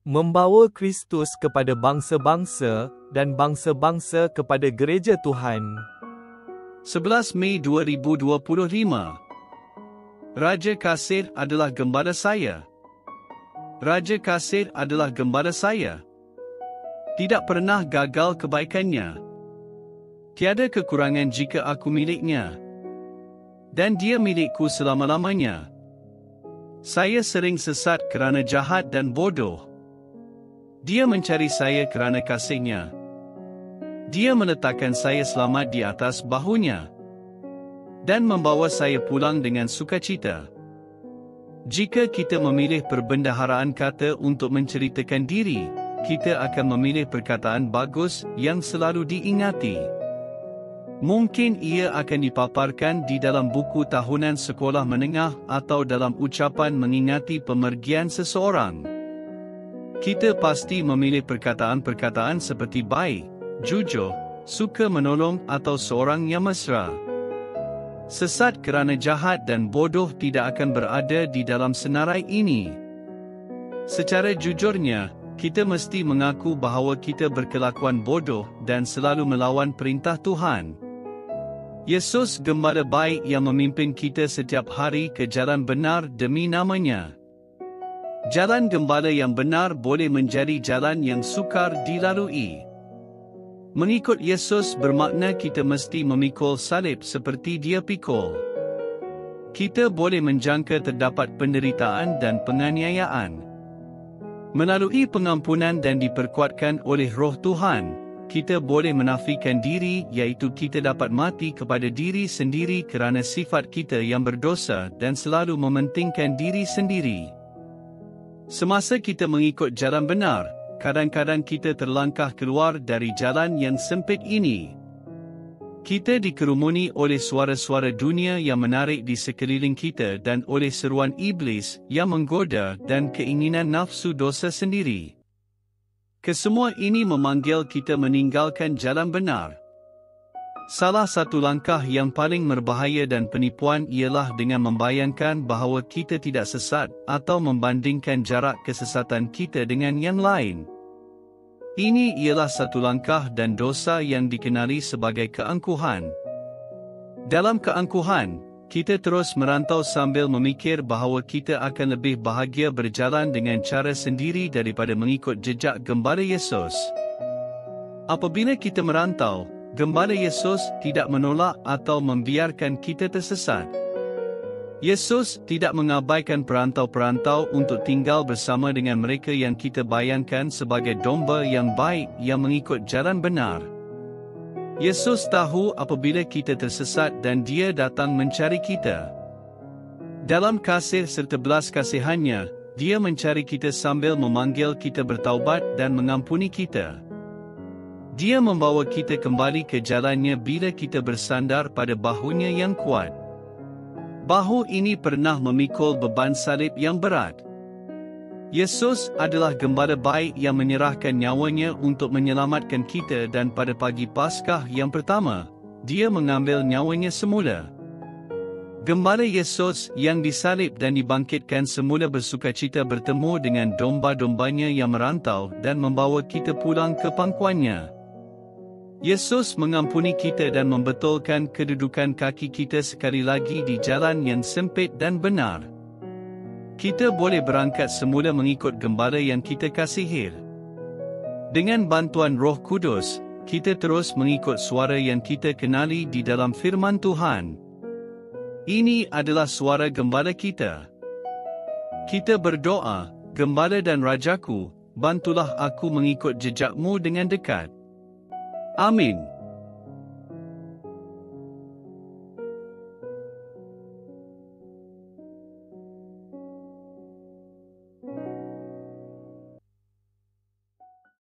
membawa Kristus kepada bangsa-bangsa dan bangsa-bangsa kepada gereja Tuhan. 11 Mei 2025. Raja Kasir adalah gembala saya. Raja Kasir adalah gembala saya. Tidak pernah gagal kebaikannya. Tiada kekurangan jika aku miliknya. Dan dia milikku selama-lamanya. Saya sering sesat kerana jahat dan bodoh. Dia mencari saya kerana kasihnya. Dia meletakkan saya selamat di atas bahunya. Dan membawa saya pulang dengan sukacita. Jika kita memilih perbendaharaan kata untuk menceritakan diri, kita akan memilih perkataan bagus yang selalu diingati. Mungkin ia akan dipaparkan di dalam buku tahunan sekolah menengah atau dalam ucapan mengingati pemergian seseorang. Kita pasti memilih perkataan-perkataan seperti baik, jujur, suka menolong atau seorang yang mesra. Sesat kerana jahat dan bodoh tidak akan berada di dalam senarai ini. Secara jujurnya, kita mesti mengaku bahawa kita berkelakuan bodoh dan selalu melawan perintah Tuhan. Yesus gembala baik yang memimpin kita setiap hari ke jalan benar demi namanya. Jalan gembala yang benar boleh menjadi jalan yang sukar dilalui. Mengikut Yesus bermakna kita mesti memikul salib seperti dia pikul. Kita boleh menjangka terdapat penderitaan dan penganiayaan. Melalui pengampunan dan diperkuatkan oleh Roh Tuhan, kita boleh menafikan diri iaitu kita dapat mati kepada diri sendiri kerana sifat kita yang berdosa dan selalu mementingkan diri sendiri. Semasa kita mengikut jalan benar, kadang-kadang kita terlangkah keluar dari jalan yang sempit ini. Kita dikerumuni oleh suara-suara dunia yang menarik di sekeliling kita dan oleh seruan iblis yang menggoda dan keinginan nafsu dosa sendiri. Kesemua ini memanggil kita meninggalkan jalan benar. Salah satu langkah yang paling berbahaya dan penipuan ialah dengan membayangkan bahawa kita tidak sesat atau membandingkan jarak kesesatan kita dengan yang lain. Ini ialah satu langkah dan dosa yang dikenali sebagai keangkuhan. Dalam keangkuhan, kita terus merantau sambil memikir bahawa kita akan lebih bahagia berjalan dengan cara sendiri daripada mengikut jejak gembala Yesus. Apabila kita merantau, gembala Yesus tidak menolak atau membiarkan kita tersesat. Yesus tidak mengabaikan perantau-perantau untuk tinggal bersama dengan mereka yang kita bayangkan sebagai domba yang baik yang mengikut jalan benar. Yesus tahu apabila kita tersesat dan dia datang mencari kita. Dalam kasih serta belas kasihannya, dia mencari kita sambil memanggil kita bertaubat dan mengampuni kita. Dia membawa kita kembali ke jalannya bila kita bersandar pada bahunya yang kuat. Bahu ini pernah memikul beban salib yang berat. Yesus adalah gembala baik yang menyerahkan nyawanya untuk menyelamatkan kita dan pada pagi Paskah yang pertama, dia mengambil nyawanya semula. Gembala Yesus yang disalib dan dibangkitkan semula bersukacita bertemu dengan domba-dombanya yang merantau dan membawa kita pulang ke pangkuannya. Yesus mengampuni kita dan membetulkan kedudukan kaki kita sekali lagi di jalan yang sempit dan benar. Kita boleh berangkat semula mengikut gembala yang kita kasihi. Dengan bantuan Roh Kudus, kita terus mengikut suara yang kita kenali di dalam firman Tuhan. Ini adalah suara gembala kita. Kita berdoa, Gembala dan Rajaku, bantulah aku mengikut jejakmu dengan dekat. Amin.